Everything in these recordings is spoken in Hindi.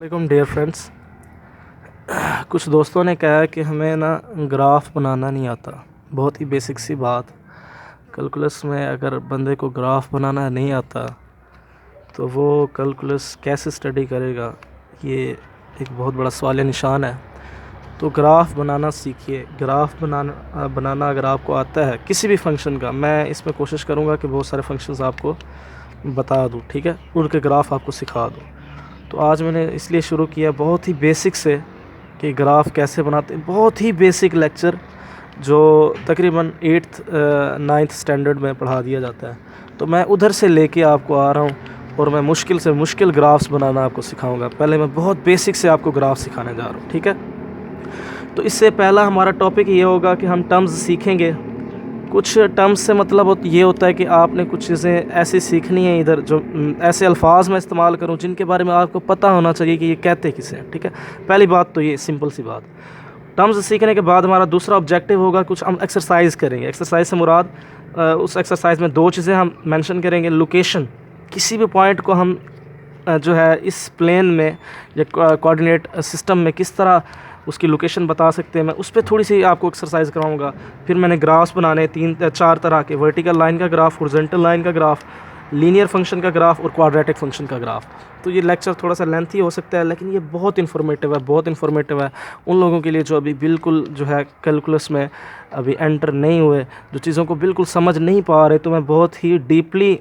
वालेकुम डियर फ्रेंड्स। कुछ दोस्तों ने कहा कि हमें ना ग्राफ बनाना नहीं आता। बहुत ही बेसिक सी बात, कैलकुलस में अगर बंदे को ग्राफ बनाना नहीं आता तो वो कैलकुलस कैसे स्टडी करेगा, ये एक बहुत बड़ा सवाल निशान है। तो ग्राफ बनाना सीखिए। ग्राफ बनाना अगर आपको आता है किसी भी फंक्शन का, मैं इसमें कोशिश करूँगा कि बहुत सारे फंक्शंस आपको बता दूँ, ठीक है, उनके ग्राफ आपको सिखा दूँ। तो आज मैंने इसलिए शुरू किया बहुत ही बेसिक से कि ग्राफ कैसे बनाते हैं। बहुत ही बेसिक लेक्चर जो तकरीबन 8th 9th स्टैंडर्ड में पढ़ा दिया जाता है। तो मैं उधर से लेके आपको आ रहा हूँ और मैं मुश्किल से मुश्किल ग्राफ्स बनाना आपको सिखाऊंगा। पहले मैं बहुत बेसिक से आपको ग्राफ सिखाने जा रहा हूँ, ठीक है। तो इससे पहला हमारा टॉपिक ये होगा कि हम टर्म्स सीखेंगे। कुछ टर्म्स से मतलब ये होता है कि आपने कुछ चीज़ें ऐसी सीखनी है इधर, जो ऐसे अल्फाज मैं इस्तेमाल करूं जिनके बारे में आपको पता होना चाहिए कि ये कहते किसे हैं, ठीक है। पहली बात तो ये सिंपल सी बात। टर्म्स सीखने के बाद हमारा दूसरा ऑब्जेक्टिव होगा, कुछ हम एक्सरसाइज करेंगे। एक्सरसाइज से मुराद उस एक्सरसाइज में दो चीज़ें हम मेंशन करेंगे। लोकेशन, किसी भी पॉइंट को हम जो है इस प्लेन में या कोऑर्डिनेट सिस्टम में किस तरह उसकी लोकेशन बता सकते हैं, मैं उस पर थोड़ी सी आपको एक्सरसाइज कराऊंगा। फिर मैंने ग्राफ्स बनाने 3-4 तरह के, वर्टिकल लाइन का ग्राफ, हॉरिजॉन्टल लाइन का ग्राफ, लीनियर फंक्शन का ग्राफ और क्वाड्रेटिक फंक्शन का ग्राफ। तो ये लेक्चर थोड़ा सा लेंथी हो सकता है, लेकिन ये बहुत इन्फॉर्मेटिव है, बहुत इन्फॉर्मेटिव है उन लोगों के लिए जो अभी बिल्कुल जो है कैलकुलस में अभी एंटर नहीं हुए, जो चीज़ों को बिल्कुल समझ नहीं पा रहे। तो मैं बहुत ही डीपली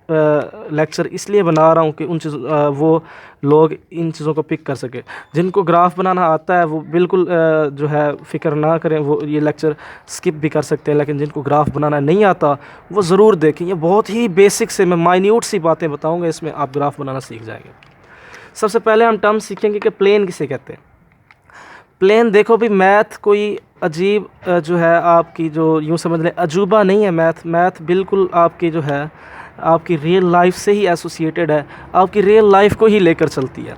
लेक्चर इसलिए बना रहा हूँ कि उन चीज़ वो लोग इन चीज़ों को पिक कर सके। जिनको ग्राफ बनाना आता है वो बिल्कुल जो है फ़िक्र ना करें, वो ये लेक्चर स्किप भी कर सकते हैं। लेकिन जिनको ग्राफ बनाना नहीं आता वो ज़रूर देखें। ये बहुत ही बेसिक से मैं माइन्यूट सी बातें बताऊँगा, इसमें आप ग्राफ बनाना सीख जाएंगे। सबसे पहले हम टर्म सीखेंगे कि प्लेन किसे कहते हैं। प्लेन देखो भी, मैथ कोई अजीब जो है आपकी, जो यूँ समझ लें अजूबा नहीं है। मैथ बिल्कुल आपकी जो है आपकी रियल लाइफ से ही एसोसिएटेड है, आपकी रियल लाइफ को ही लेकर चलती है।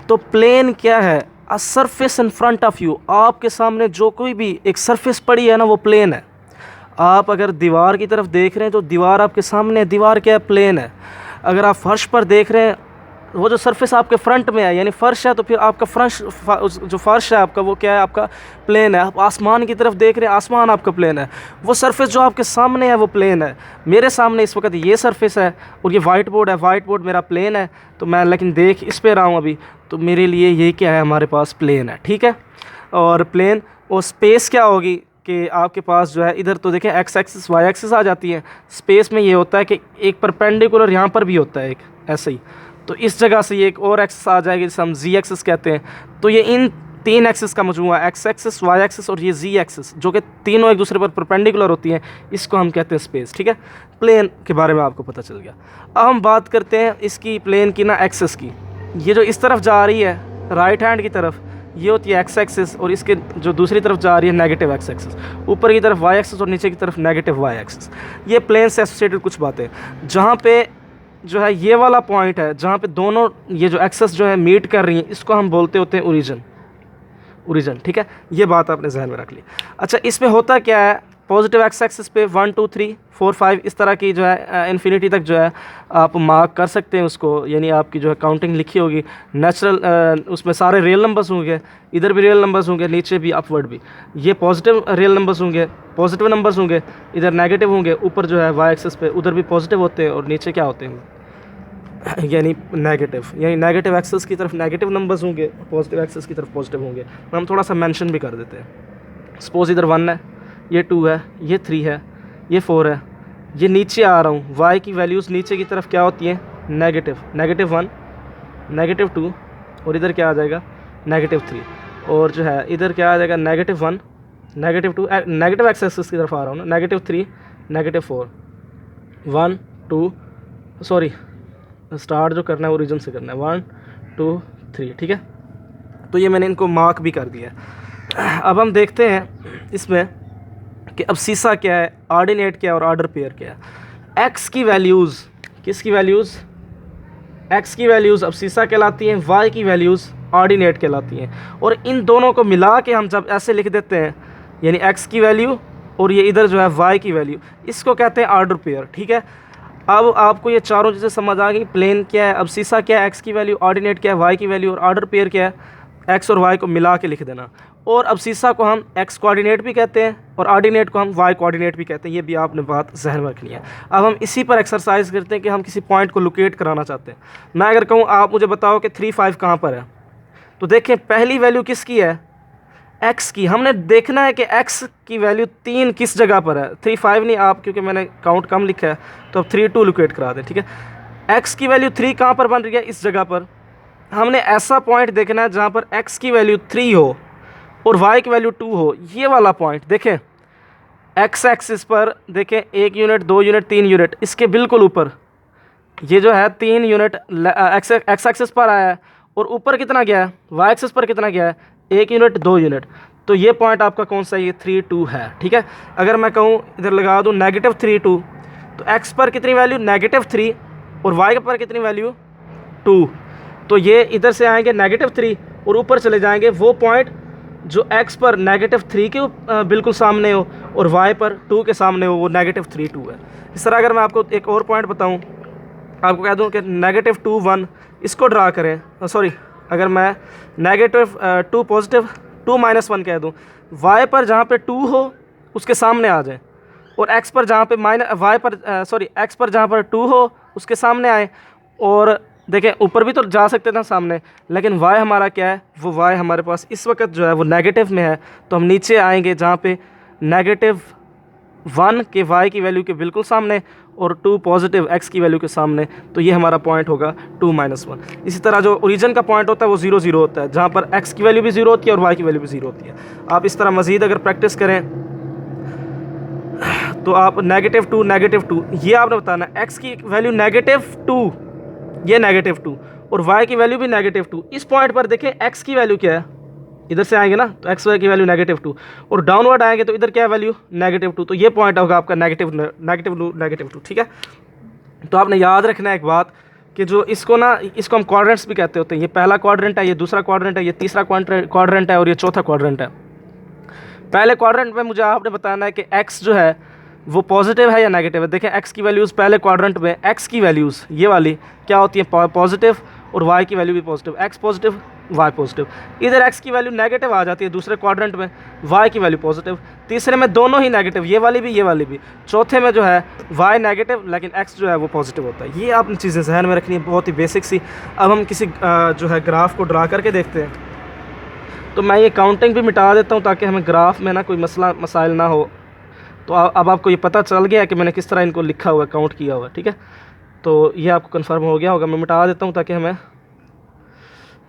तो प्लेन क्या है? A surface in front of you. आपके सामने जो कोई भी एक सरफेस पड़ी है ना, वो प्लेन है। आप अगर दीवार की तरफ देख रहे हैं तो दीवार आपके सामने है, दीवार क्या है? प्लेन है। अगर आप फर्श पर देख रहे हैं, वो जो सरफेस आपके फ्रंट में है यानी फर्श है, तो फिर आपका जो फर्श है आपका, वो क्या है? आपका प्लेन है। आप आसमान की तरफ देख रहे हैं, आसमान आपका प्लेन है। वो सरफेस जो आपके सामने है वो प्लेन है। मेरे सामने इस वक्त ये सरफेस है और ये वाइट बोर्ड है, वाइट बोर्ड मेरा प्लेन है। तो मैं लेकिन देख इस पे रहा हूँ अभी, तो मेरे लिए ये क्या है? हमारे पास प्लेन है, ठीक है। और प्लेन और स्पेस क्या होगी कि आपके पास जो है इधर तो देखें एक्स एक्सिस वाई एक्सिस आ जाती है। स्पेस में ये होता है कि एक परपेंडिकुलर यहाँ पर भी होता है एक, ऐसे ही। तो इस जगह से ये एक और एक्सिस आ जाएगी जिसे हम जी एक्सिस कहते हैं। तो ये इन 3 एक्सिस का मजमूआ, एक्स एक्सिस, वाई एक्सिस और ये जी एक्सिस, जो कि तीनों एक दूसरे पर परपेंडिकुलर होती हैं, इसको हम कहते हैं स्पेस, ठीक है। प्लेन के बारे में आपको पता चल गया। अब हम बात करते हैं इसकी प्लेन की ना एक्सिस की। ये जो इस तरफ जा रही है राइट हैंड की तरफ, ये होती है एक्स एक्सिस, और इसके जो दूसरी तरफ जा रही है नेगेटिव एक्स एक्सिस। ऊपर की तरफ वाई एक्सिस और नीचे की तरफ नेगेटिव वाई एक्सिस। ये प्लेन से एसोसिएटेड कुछ बातें। जहाँ पे जो है ये वाला पॉइंट है जहाँ पे दोनों ये जो एक्सेस जो है मीट कर रही हैं, इसको हम बोलते होते हैं ओरिजिन, ठीक है। ये बात आपने जहन में रख ली। अच्छा, इसमें होता क्या है? पॉजिटिव एक्स एक्सिस पे 1 2 3 4 5 इस तरह की जो है इन्फिनिटी तक जो है आप मार्क कर सकते हैं उसको, यानी आपकी जो है काउंटिंग लिखी होगी। नेचुरल उसमें सारे रियल नंबर्स होंगे, इधर भी रियल नंबर्स होंगे, नीचे भी अपवर्ड भी। ये पॉजिटिव रियल नंबर्स होंगे, पॉजिटिव नंबर्स होंगे, इधर नेगेटिव होंगे। ऊपर जो है वाई एक्सिस पे उधर भी पॉजिटिव होते हैं और नीचे क्या होते हैं यानी नेगेटिव, यानी नेगेटिव एक्सिस की तरफ नेगेटिव नंबर्स होंगे, पॉजिटिव एक्सिस की तरफ पॉजिटिव होंगे। हम थोड़ा सा मेंशन भी कर देते हैं। सपोज इधर 1 है, ये 2 है, ये 3 है, ये 4 है, ये नीचे आ रहा हूँ। y की वैल्यूज़ नीचे की तरफ क्या होती हैं? नेगेटिव, -1, -2, और इधर क्या आ जाएगा? -3, और जो है इधर क्या आ जाएगा? -1, -2, नेगेटिव एक्स एक्सिस की तरफ आ रहा हूँ ना, -3, -4, 1 2, सॉरी स्टार्ट जो करना है ओरिजिन से करना है, 1 2 3, ठीक है। तो ये मैंने इनको मार्क भी कर दिया। अब हम देखते हैं इसमें कि अब सीसा क्या है, ऑर्डिनेट क्या है और ऑर्डर पेयर क्या है। एक्स की वैल्यूज़, किसकी वैल्यूज़? एक्स की वैल्यूज़ अब सीसा कहलाती हैं, वाई की वैल्यूज़ ऑर्डिनेट कहलाती हैं। और इन दोनों को मिला के हम जब ऐसे लिख देते हैं, यानी एक्स की वैल्यू और ये इधर जो है वाई की वैल्यू, इसको कहते हैं ऑर्डर पेयर, ठीक है। अब आपको ये चारों चीज़ें समझ आ गई, प्लेन क्या है, अब सीसा क्या है, एक्स की वैल्यू, ऑर्डिनेट क्या है, वाई की वैल्यू, और ऑर्डर पेयर क्या है, एक्स और वाई को मिला के लिख देना। और अब सीसा को हम एक्स कोऑर्डिनेट भी कहते हैं और ऑर्डिनेट को हम वाई कोऑर्डिनेट भी कहते हैं, ये भी आपने बात जहन में रखनी है। अब हम इसी पर एक्सरसाइज करते हैं कि हम किसी पॉइंट को लोकेट कराना चाहते हैं। मैं अगर कहूँ आप मुझे बताओ कि 3 5 कहाँ पर है, तो देखें पहली वैल्यू किसकी है, एक्स की। हमने देखना है कि एक्स की वैल्यू 3 किस जगह पर है, 3 5 नहीं, आप क्योंकि मैंने काउंट कम लिखा है तो अब 3 2 लोकेट करा दें, ठीक है। एक्स की वैल्यू 3 कहाँ पर बन रही है, इस जगह पर। हमने ऐसा पॉइंट देखना है जहाँ पर एक्स की वैल्यू 3 हो और वाई की वैल्यू 2 हो, ये वाला पॉइंट देखें। एक्स एक्सिस पर देखें 1 यूनिट 2 यूनिट 3 यूनिट, इसके बिल्कुल ऊपर ये जो है 3 यूनिट एक्स एक्सिस पर आया है, और ऊपर कितना गया है, वाई एक्सिस पर कितना गया है, 1 यूनिट 2 यूनिट। तो ये पॉइंट आपका कौन सा है, ये 3 2 है, ठीक है। अगर मैं कहूँ इधर लगा दूँ -3 2, तो एक्स पर कितनी वैल्यू -3 और वाई पर कितनी वैल्यू 2, तो ये इधर से आएंगे -3 और ऊपर चले जाएंगे वो पॉइंट जो x पर -3 के बिल्कुल सामने हो और y पर 2 के सामने हो, वो -3 2 है। इस तरह अगर मैं आपको एक और पॉइंट बताऊं, आपको कह दूं कि -2 1 इसको ड्रा करें, सॉरी अगर मैं -2 पॉजिटिव 2 -1 कह दूं, y पर जहाँ पे 2 हो उसके सामने आ जाए, और x पर जहाँ पे x पर जहाँ पर 2 हो उसके सामने आए। और देखें ऊपर भी तो जा सकते थे सामने, लेकिन y हमारा क्या है, वो y हमारे पास इस वक्त जो है वो नेगेटिव में है, तो हम नीचे आएंगे जहाँ पे -1 के y की वैल्यू के बिल्कुल सामने और 2 पॉजिटिव x की वैल्यू के सामने, तो ये हमारा पॉइंट होगा 2 -1। इसी तरह जो ओरिजिन का पॉइंट होता है वो 0 0 होता है, जहाँ पर x की वैल्यू भी 0 होती है और y की वैल्यू भी 0 होती है। आप इस तरह मज़ीद अगर प्रैक्टिस करें तो आप -2 ये आपने बताना, x की वैल्यू -2, ये -2 और y की वैल्यू भी -2। इस पॉइंट पर देखें x की वैल्यू क्या है, इधर से आएंगे ना तो x y की वैल्यू -2 और डाउनवर्ड आएंगे तो इधर क्या है वैल्यू -2, तो ये पॉइंट होगा आपका -2, ठीक है। तो आपने याद रखना है एक बात कि जो इसको हम क्वाड्रेंट्स भी कहते होते हैं, ये पहला क्वाड्रेंट है, ये दूसरा क्वाड्रेंट है, ये तीसरा क्वाड्रेंट है और ये चौथा क्वाड्रेंट है। पहले क्वाड्रेंट में मुझे आपने बताना है कि x जो है वो पॉजिटिव है या नेगेटिव है। देखें x की वैल्यूज़ पहले क्वाड्रेंट में, x की वैल्यूज़ ये वाली क्या होती है, पॉजिटिव, और y की वैल्यू भी positive, x positive y positive. इधर x की वैल्यू नेगेटिव आ जाती है दूसरे क्वाड्रेंट में, y की वैल्यू पॉजिटिव, तीसरे में दोनों ही नेगेटिव, ये वाली भी, चौथे में जो है y नेगेटिव लेकिन x जो है वो पॉजिटिव होता है। ये आपने चीज़ें जहन में रखनी है, बहुत ही बेसिक सी। अब हम किसी जो है ग्राफ को ड्रा करके देखते हैं, तो मैं ये काउंटिंग भी मिटा देता हूँ ताकि हमें ग्राफ में ना कोई मसाइल ना हो। तो अब आपको ये पता चल गया है कि मैंने किस तरह इनको लिखा हुआ है, काउंट किया हुआ है, ठीक है। तो ये आपको कंफर्म हो गया होगा, मैं मिटा देता हूँ ताकि हमें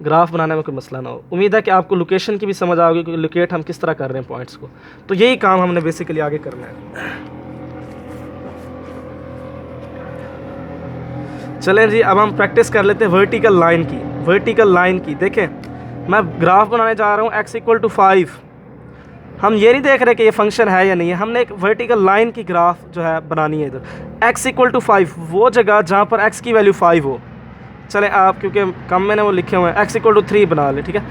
ग्राफ बनाने में कोई मसला ना हो। उम्मीद है कि आपको लोकेशन की भी समझ आ गई कि लोकेट हम किस तरह कर रहे हैं पॉइंट्स को। तो यही काम हमने बेसिकली आगे करना है। चलें जी, अब हम प्रैक्टिस कर लेते हैं वर्टिकल लाइन की। देखें मैं ग्राफ बनाने जा रहा हूँ x = 5। हम ये नहीं देख रहे कि ये फंक्शन है या नहीं है, हमने एक वर्टिकल लाइन की ग्राफ जो है बनानी है। इधर x = 5, वो जगह जहाँ पर x की वैल्यू 5 हो। चलें आप क्योंकि कम मैंने वो लिखे हुए हैं, x = 3 बना लें, ठीक है।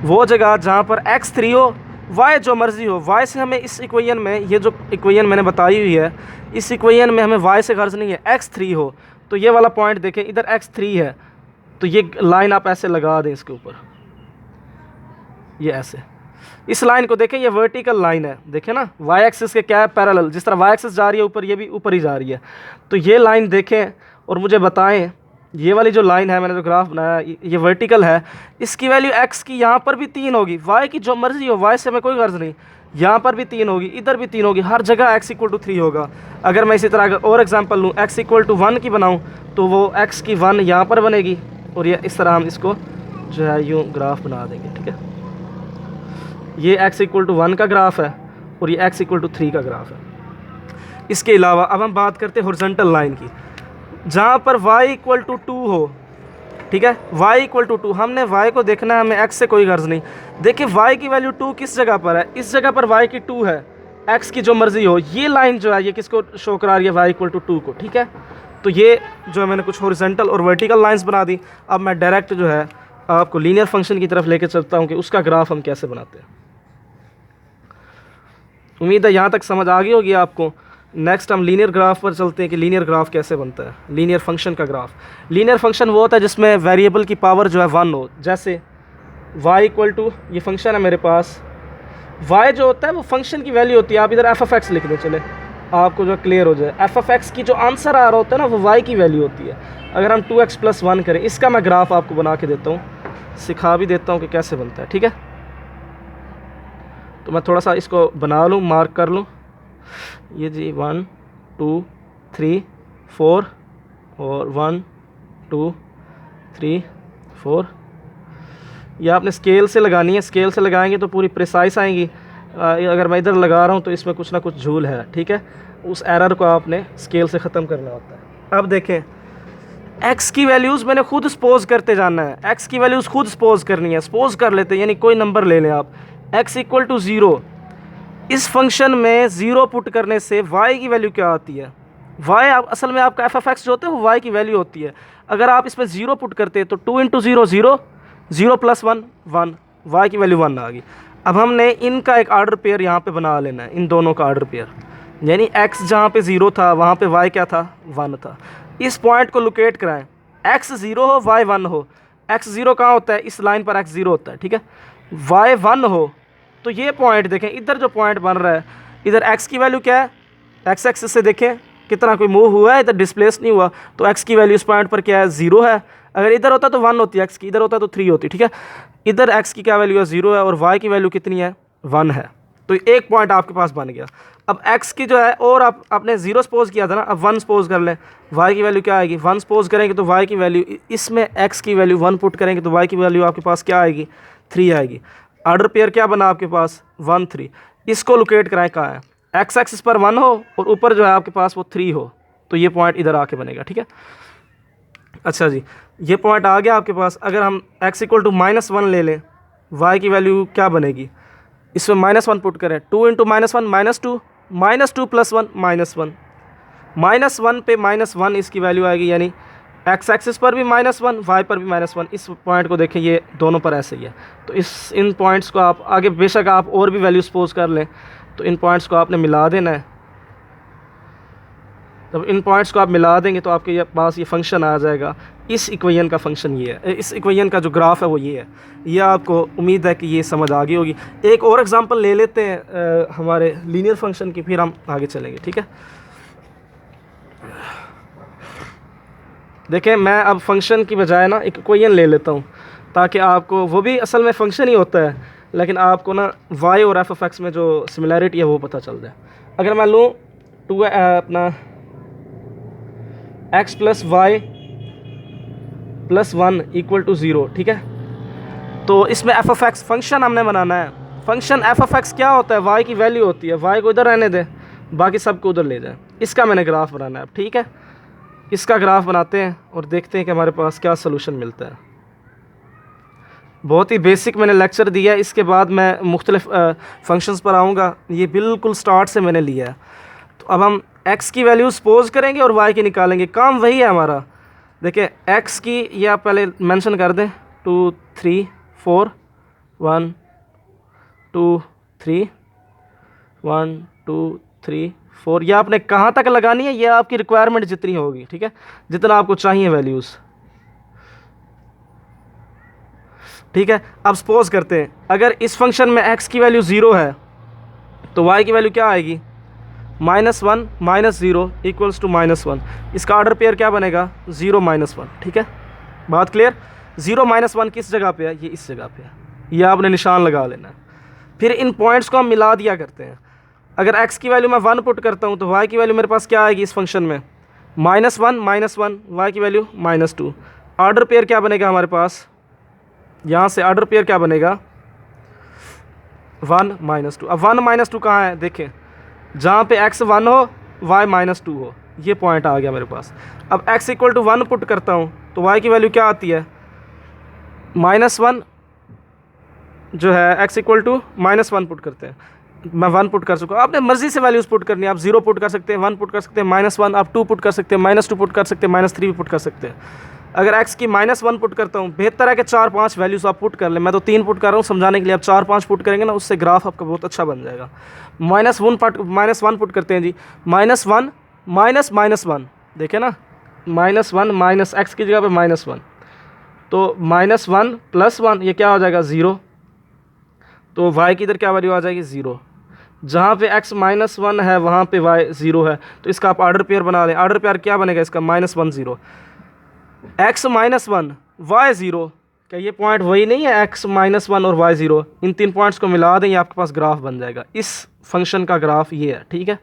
वो जगह जहाँ पर x 3 हो, y जो मर्ज़ी हो, y से हमें इस इक्वेशन में, ये जो इक्वेशन मैंने बताई हुई है, इस इक्वेशन में हमें y से गर्ज नहीं है, x 3 हो। तो ये वाला पॉइंट देखें, इधर x 3 है, तो ये लाइन आप ऐसे लगा दें इसके ऊपर, ये ऐसे। इस लाइन को देखें, ये वर्टिकल लाइन है, देखें ना, वाई एक्सिस के क्या है, पैरेलल। जिस तरह वाई एक्सिस जा रही है ऊपर, ये भी ऊपर ही जा रही है। तो ये लाइन देखें और मुझे बताएं, ये वाली जो लाइन है, मैंने जो ग्राफ बनाया, ये वर्टिकल है, इसकी वैल्यू x की यहाँ पर भी 3 होगी, y की जो मर्जी हो, y से हमें कोई गर्ज नहीं, यहाँ पर भी 3 होगी, इधर भी 3 होगी, हर जगह x = 3 होगा। अगर मैं इसी तरह अगर और एग्जांपल लूँ, x = 1 की बनाऊँ, तो वो x की 1 यहाँ पर बनेगी, और ये इस तरह हम इसको जो है यूँ ग्राफ बना देंगे, ठीक है। ये x = 1 का ग्राफ है और ये x = 3 का ग्राफ है। इसके अलावा अब हम बात करते हैं हॉरिजॉन्टल लाइन की, जहाँ पर y = 2 हो, ठीक है। y = 2, हमने y को देखना है, हमें x से कोई गर्ज नहीं। देखिए y की वैल्यू 2 किस जगह पर है, इस जगह पर y की 2 है, x की जो मर्जी हो। ये लाइन जो है ये किसको शो करा रही है, y = 2 को, ठीक है। तो ये जो है मैंने कुछ हॉरिजॉन्टल और वर्टिकल लाइंस बना दी। अब मैं डायरेक्ट जो है आपको लीनियर फंक्शन की तरफ लेके चलता हूँ कि उसका ग्राफ हम कैसे बनाते हैं। उम्मीद है यहाँ तक समझ आ गई होगी आपको। नेक्स्ट हम लीनियर ग्राफ पर चलते हैं कि लीनियर ग्राफ कैसे बनता है। लीनियर फंक्शन का ग्राफ। लीनियर फंक्शन वो होता है जिसमें वेरिएबल की पावर जो है 1 हो। जैसे y इक्वल टू, ये फंक्शन है मेरे पास, y जो होता है वो फंक्शन की वैल्यू होती है। आप इधर एफ ऑफ एक्स लिख दें, चले आपको जो क्लियर हो जाए। एफ ऑफ एक्स की जो आंसर आ रहा होता है ना वो y की वैल्यू होती है। अगर हम 2x + 1 करें, इसका मैं ग्राफ आपको बना के देता हूँ, सिखा भी देता हूँ कि कैसे बनता है, ठीक है। तो मैं थोड़ा सा इसको बना लूँ, मार्क कर लूँ, ये जी 1 2 3 4 और 1 2 3 4। यह आपने स्केल से लगानी है, स्केल से लगाएंगे तो पूरी प्रिसाइज आएंगी। अगर मैं इधर लगा रहा हूँ तो इसमें कुछ ना कुछ झूल है, ठीक है। उस एरर को आपने स्केल से ख़त्म करना होता है। अब देखें, x की वैल्यूज़ मैंने खुद सपोज करते जाना है, x की वैल्यूज़ खुद सपोज करनी है। सपोज कर लेते हैं, यानी कोई नंबर ले लें आप, x इक्वल टू 0। इस फंक्शन में 0 पुट करने से y की वैल्यू क्या आती है? y असल में आपका एफ ऑफ एक्स जो होता है वो y की वैल्यू होती है। अगर आप इसमें 0 पुट करते हैं तो 2 × 0 0, 0 + 1 1, y की वैल्यू 1 आ गई। अब हमने इनका एक ऑर्डर पेयर यहाँ पे बना लेना है, इन दोनों का ऑर्डर पेयर, यानी x जहाँ पे 0 था वहाँ पे y क्या था? 1 था। इस पॉइंट को लोकेट कराएं, x 0 हो y 1 हो। x 0 कहाँ होता है? इस लाइन पर x 0 होता है, ठीक है। y 1 हो तो ये पॉइंट देखें, इधर जो पॉइंट बन रहा है, इधर x की वैल्यू क्या है? x एक्सिस से देखें कितना कोई मूव हुआ है, इधर डिस्प्लेस नहीं हुआ, तो x की वैल्यू इस पॉइंट पर क्या है? 0 है। अगर इधर होता तो 1 होती है x की, इधर होता तो 3 होती, ठीक है। इधर x की क्या वैल्यू है? 0 है, और y की वैल्यू कितनी है? 1 है। तो एक पॉइंट आपके पास बन गया। अब x की जो है, और आपने 0 सपोज किया था ना, अब 1 सपोज कर लें, y की वैल्यू क्या आएगी? 1 सपोज करेंगे तो y की वैल्यू, इसमें x की वैल्यू 1 पुट करेंगे तो y की वैल्यू आपके पास क्या आएगी? 3 आएगी। ऑर्डर पेयर क्या बना आपके पास? 1 3। इसको लोकेट कराएं, कहाँ है? x एक्सिस पर 1 हो और ऊपर जो है आपके पास वो 3 हो, तो ये पॉइंट इधर आके बनेगा, ठीक है। अच्छा जी, ये पॉइंट आ गया आपके पास। अगर हम x इक्वल टू -1 ले लें, y की वैल्यू क्या बनेगी? इसमें -1 पुट करें, 2 × -1 -2, -2 + 1 -1, -1 पे -1 इसकी वैल्यू आएगी, यानी x एक्सिस पर भी -1, y पर भी -1। इस पॉइंट को देखें, ये दोनों पर ऐसे ही है। तो इन पॉइंट्स को आप आगे बेशक आप और भी वैल्यू सपोज कर लें, तो इन पॉइंट्स को आपने मिला देना है। जब इन पॉइंट्स को आप मिला देंगे तो आपके पास ये फंक्शन आ जाएगा। इस इक्वेशन का फंक्शन ये है, इस इक्वेशन का जो ग्राफ है वो ये है। ये आपको उम्मीद है कि ये समझ आ गई होगी। एक और एग्जांपल ले लेते हैं हमारे लीनियर फंक्शन की, फिर हम आगे चलेंगे, ठीक है। देखें, मैं अब फंक्शन की बजाय ना एक इक्वेशन ले लेता हूँ, ताकि आपको, वो भी असल में फंक्शन ही होता है, लेकिन आपको ना y और एफ ऑफ एक्स में जो सिमिलैरिटी है वो पता चल जाए। अगर मैं लूँ अपना x + y + 1 = 0, ठीक है। तो इसमें एफ ऑफ एक्स फंक्शन हमने बनाना है। फंक्शन एफ ऑफ एक्स क्या होता है? y की वैल्यू होती है। y को इधर रहने दें, बाकी सब को उधर ले जाएं। इसका मैंने ग्राफ बनाना है, ठीक है। इसका ग्राफ बनाते हैं और देखते हैं कि हमारे पास क्या सोल्यूशन मिलता है। बहुत ही बेसिक मैंने लेक्चर दिया है, इसके बाद मैं मुख्तलिफ फंक्शंस पर आऊँगा। ये बिल्कुल स्टार्ट से मैंने लिया है। तो अब हम x की वैल्यू सपोज करेंगे और y की निकालेंगे, काम वही है हमारा। देखिए, x की ये आप पहले मेंशन कर दें, 2 3 4, 1 2 3, 1 2 3 4। ये आपने कहाँ तक लगानी है? ये आपकी रिक्वायरमेंट जितनी होगी, ठीक है, जितना आपको चाहिए वैल्यूज़, ठीक है। अब सपोज करते हैं, अगर इस फंक्शन में x की वैल्यू 0 है तो y की वैल्यू क्या आएगी? -1 -0 = -1। इसका ऑर्डर पेयर क्या बनेगा? 0 -1, ठीक है। बात क्लियर? 0 -1 किस जगह पे है? ये इस जगह पे है। ये आपने निशान लगा लेना है। फिर इन पॉइंट्स को हम मिला दिया करते हैं। अगर x की वैल्यू मैं 1 पुट करता हूँ तो y की वैल्यू मेरे पास क्या आएगी इस फंक्शन में? -1 -1, y की वैल्यू -2। ऑर्डर पेयर क्या बनेगा हमारे पास? यहाँ से ऑर्डर पेयर क्या बनेगा? 1 -2। अब 1 -2 कहाँ है? देखें, जहाँ पे x 1 हो y -2 हो, ये पॉइंट आ गया मेरे पास। अब x = 1 पुट करता हूँ तो y की वैल्यू क्या आती है? -1 जो है, x = -1 पुट करते हैं। मैं 1 पुट कर चुका हूँ। आपने मर्ज़ी से वैल्यूज़ पुट करनी है। आप 0 पुट कर सकते हैं, 1 पुट कर सकते हैं, -1 आप 2 पुट कर सकते हैं, -2 पुट कर सकते हैं, -3 भी पुट कर सकते हैं। अगर x की -1 पुट करता हूँ, बेहतर है कि 4-5 वैल्यूज़ आप पुट कर लें, मैं तो 3 पुट कर रहा हूँ समझाने के लिए, आप 4-5 पुट करेंगे ना, उससे ग्राफ आपका बहुत अच्छा बन जाएगा। -1 पुट करते हैं जी, -1 -1 देखें ना, -1 माइनस x की जगह पे -1, तो -1 + 1 ये क्या हो जाएगा 0, तो y की इधर क्या वैल्यू आ जाएगी 0। जहाँ पे x -1 है वहाँ पे y 0 है, तो इसका आप ऑर्डर पेयर बना लें। ऑर्डर पेयर क्या बनेगा इसका, -1 0, x -1 y 0। क्या ये पॉइंट वही नहीं है, x -1 और y 0? इन 3 पॉइंट्स को मिला दें, ये आपके पास ग्राफ बन जाएगा। इस फंक्शन का ग्राफ ये है, ठीक है।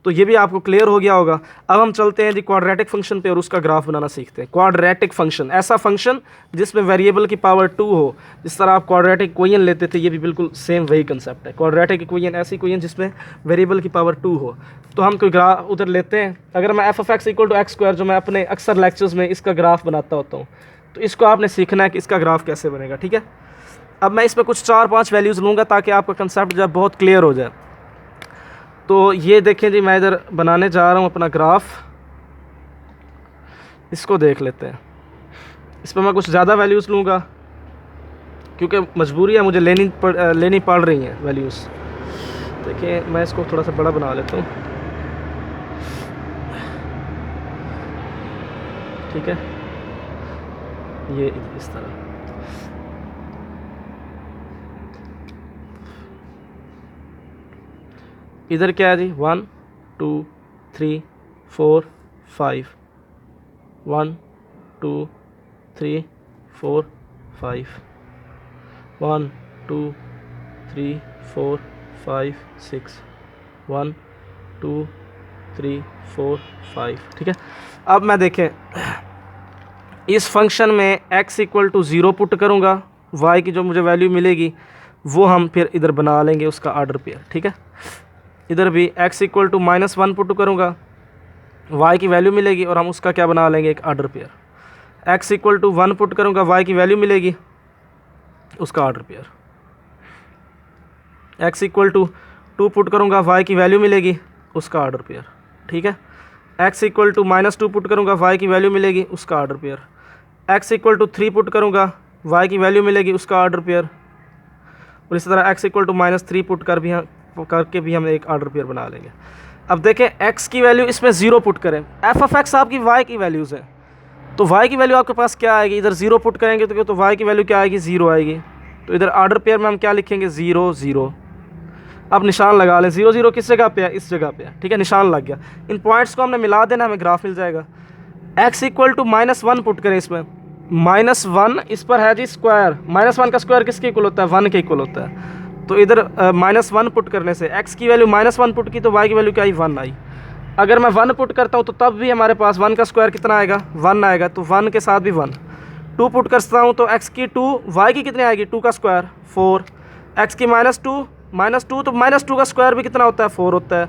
तो ये भी आपको क्लियर हो गया होगा। अब हम चलते हैं जी क्वाड्रेटिक फंक्शन पे और उसका ग्राफ बनाना सीखते हैं। क्वाड्रेटिक फंक्शन, ऐसा फंक्शन जिसमें वेरिएबल की पावर 2 हो। जिस तरह आप क्वाड्रेटिक इक्वेशन लेते थे, ये भी बिल्कुल सेम वही कंसेप्ट है। क्वाड्रेटिक इक्वेशन ऐसी इक्वेशन जिसमें वेरिएबल की पावर 2 हो। तो हम कोई ग्राफ उधर लेते हैं। अगर मैं f(x) = x², जो मैं अपने अक्सर लेक्चर्स में इसका ग्राफ बनाता होता हूँ, तो इसको आपने सीखना है कि इसका ग्राफ कैसे बनेगा, ठीक है। अब मैं इसमें कुछ 4-5 वैल्यूज़ लूँगा ताकि आपका कंसेप्ट जो है बहुत क्लियर हो जाए। तो ये देखें जी, मैं इधर बनाने जा रहा हूँ अपना ग्राफ, इसको देख लेते हैं। इसमें मैं कुछ ज़्यादा वैल्यूज़ लूँगा क्योंकि मजबूरी है, मुझे लेनी पड़ रही हैं वैल्यूज़। देखिए मैं इसको थोड़ा सा बड़ा बना लेता हूँ, ठीक है। ये इस तरह, इधर क्या है जी, 1 2 3 4 5, 1 2 3 4 5, 1 2 3 4 5 6, 1 2 3 4 5, ठीक है। अब मैं देखें इस फंक्शन में x = 0 पुट करूँगा, y की जो मुझे वैल्यू मिलेगी वो हम फिर इधर बना लेंगे उसका ऑर्डर पेयर, ठीक है। इधर भी x = -1 पुट करूँगा, y की वैल्यू मिलेगी और हम उसका क्या बना लेंगे, एक ऑर्डर पेयर। x = 1 पुट करूँगा, y की वैल्यू मिलेगी, उसका ऑर्डर पेयर। x = 2 पुट करूँगा, y की वैल्यू मिलेगी, उसका ऑर्डर पेयर, ठीक है। x = -2 पुट करूँगा, y की वैल्यू मिलेगी, उसका ऑर्डर पेयर। x = 3 पुट करूँगा, y की वैल्यू मिलेगी, उसका ऑर्डर पेयर। और इसी तरह x = -3 पुट करके भी हम एक ऑर्डर पेयर बना लेंगे। अब देखें x की वैल्यू इसमें 0 पुट करें, f(x) आपकी y की वैल्यूज़ है, तो y की वैल्यू आपके पास क्या आएगी, इधर 0 पुट करेंगे तो y की वैल्यू क्या आएगी, 0 आएगी। तो इधर ऑर्डर पेयर में हम क्या लिखेंगे, 0 0। अब निशान लगा लें, 0 0 किस जगह पे है, इस जगह पे है, ठीक है, निशान लग गया। इन पॉइंट्स को हमने मिला देना, हमें ग्राफ मिल जाएगा। x = -1 पुट करें, इसमें -1 इस पर है जी स्क्वायर, -1 का स्क्वायर किसके इक्वल होता है, 1 के इक्वल होता है। तो इधर -1 पुट करने से x की वैल्यू -1 पुट की तो y की वैल्यू क्या आई, 1 आई। अगर मैं 1 पुट करता हूँ तो तब भी हमारे पास 1 का स्क्वायर कितना आएगा, 1 आएगा, तो 1 के साथ भी 1। 2 पुट करता हूँ तो x की 2, y की कितनी आएगी, 2 का स्क्वायर 4, x की -2 तो -2 का स्क्वायर भी कितना होता है, 4 होता है।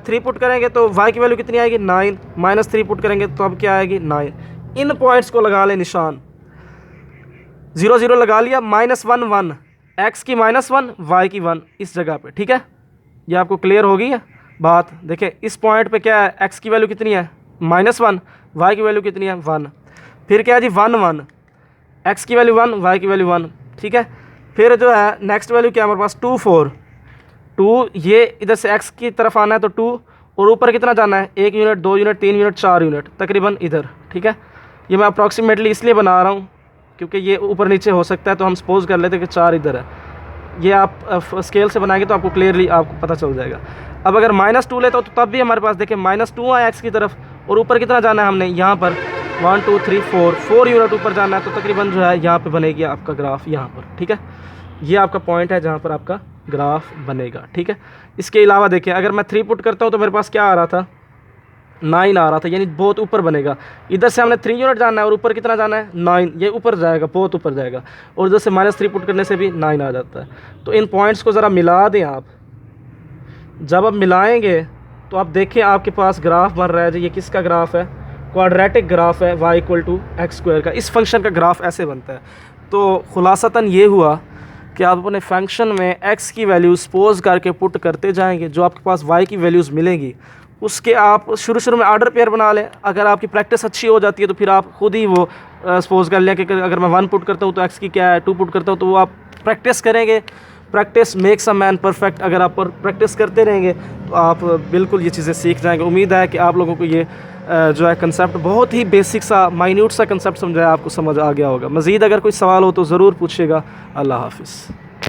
3 पुट करेंगे तो y की वैल्यू कितनी आएगी, 9, -3 पुट करेंगे तो अब क्या आएगी, 9। इन पॉइंट्स को लगा लें निशान, 0 0 लगा लिया, -1 1, x की -1, y की 1 इस जगह पे, ठीक है। ये आपको क्लियर हो गई है बात। देखें इस पॉइंट पे क्या है, x की वैल्यू कितनी है, -1, y की वैल्यू कितनी है, 1। फिर क्या है जी, 1 1, x की वैल्यू 1, y की वैल्यू 1, ठीक है। फिर जो है नेक्स्ट वैल्यू क्या है हमारे पास, 2 4 2, ये इधर से x की तरफ आना है तो 2, और ऊपर कितना जाना है, 1 यूनिट 2 यूनिट 3 यूनिट 4 यूनिट तकरीबन इधर, ठीक है। ये मैं अप्रॉक्सीमेटली इसलिए बना रहा हूँ क्योंकि ये ऊपर नीचे हो सकता है, तो हम सपोज कर लेते हैं कि 4 इधर है। ये आप स्केल से बनाएंगे तो आपको क्लियरली आपको पता चल जाएगा। अब अगर -2 लेता हो तो तब भी हमारे पास देखें -2 है x की तरफ, और ऊपर कितना जाना है हमने, यहाँ पर 1 2 3 4 यूनिट ऊपर जाना है, तो तकरीबन जो है यहाँ पे बनेगी आपका ग्राफ, यहाँ पर, ठीक है। ये आपका पॉइंट है जहाँ पर आपका ग्राफ बनेगा, ठीक है। इसके अलावा देखें अगर मैं 3 पुट करता हूँ तो मेरे पास क्या आ रहा था, 9 आ रहा था, यानी बहुत ऊपर बनेगा। इधर से हमने 3 यूनिट जाना है और ऊपर कितना जाना है, 9, ये ऊपर जाएगा, बहुत ऊपर जाएगा। और इधर से -3 पुट करने से भी 9 आ जाता है। तो इन पॉइंट्स को ज़रा मिला दें आप, जब आप मिलाएंगे तो आप देखें आपके पास ग्राफ बन रहा है जी। ये किसका ग्राफ है, क्वाड्रेटिक ग्राफ है, y = x² का। इस फंक्शन का ग्राफ ऐसे बनता है। तो खुलासतन ये हुआ कि आप अपने फंक्शन में x की वैल्यू सपोज करके पुट करते जाएंगे, जो आपके पास y की वैल्यूज़ मिलेंगी उसके आप शुरू में आर्डर पेयर बना लें। अगर आपकी प्रैक्टिस अच्छी हो जाती है तो फिर आप खुद ही वो सपोज कर लें कि अगर मैं 1 पुट करता हूँ तो एक्स की क्या है, 2 पुट करता हूँ तो वो आप प्रैक्टिस करेंगे। Practice makes a man perfect. अगर आप प्रैक्टिस करते रहेंगे तो आप बिल्कुल ये चीज़ें सीख जाएंगे। उम्मीद है कि आप लोगों को ये जो है कंसेप्ट बहुत ही बेसिक सा माइन्यूट सा कंसेप्ट समझाया, आपको समझ आ गया होगा। मज़ीद अगर कोई सवाल हो तो ज़रूर पूछिएगा। अल्लाह हाफ़िज़।